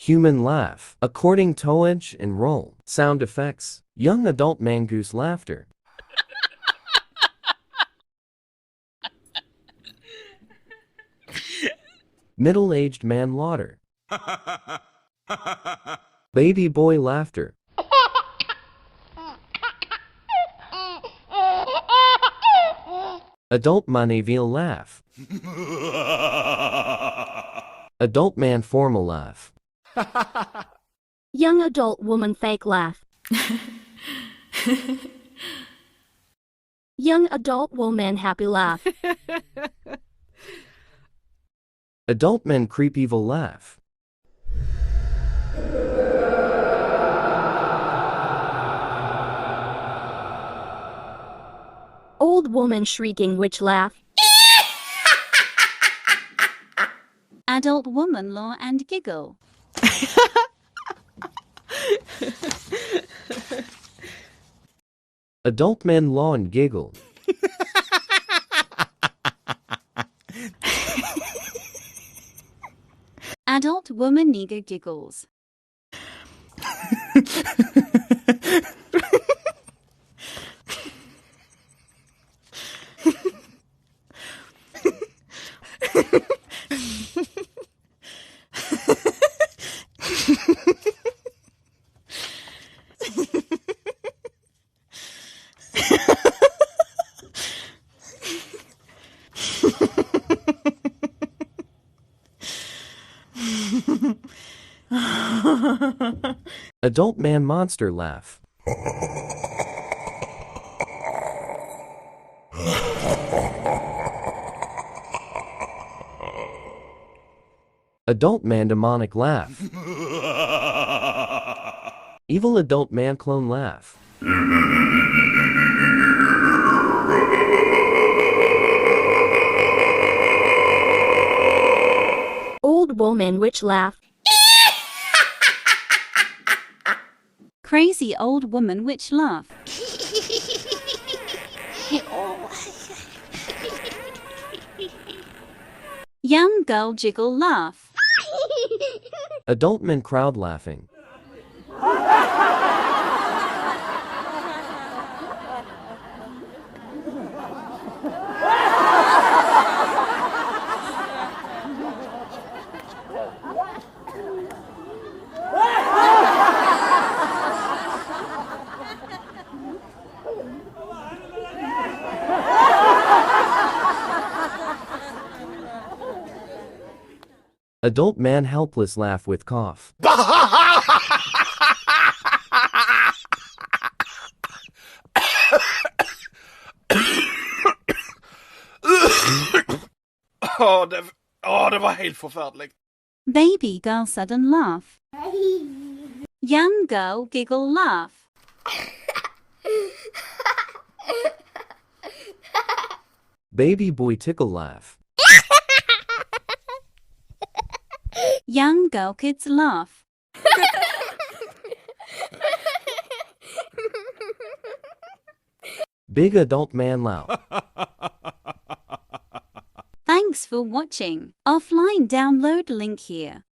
Human laugh. According to age and role. Sound effects. Young adult man goose laughter. Middle-aged man laughter. Baby boy laughter. Adult maneville laugh. Adult man formal laugh. Young adult woman fake laugh. Young adult woman happy laugh. Adult man creep evil laugh. Old woman shrieking witch laugh. Adult woman laugh and giggle. Adult man laugh and giggle. Adult woman nigger giggles. Adult man monster laugh. Adult man demonic laugh. Evil adult man clone laugh. Old woman witch laugh. Crazy old woman witch laugh. Young girl jiggle laugh. Adult man crowd laughing. Adult man helpless laugh with cough. Det var helt forfærdeligt. Baby girl sudden laugh. Young girl giggle laugh. Baby boy tickle laugh. Young girl kids laugh. Big adult man laugh. Thanks for watching. Offline download link here.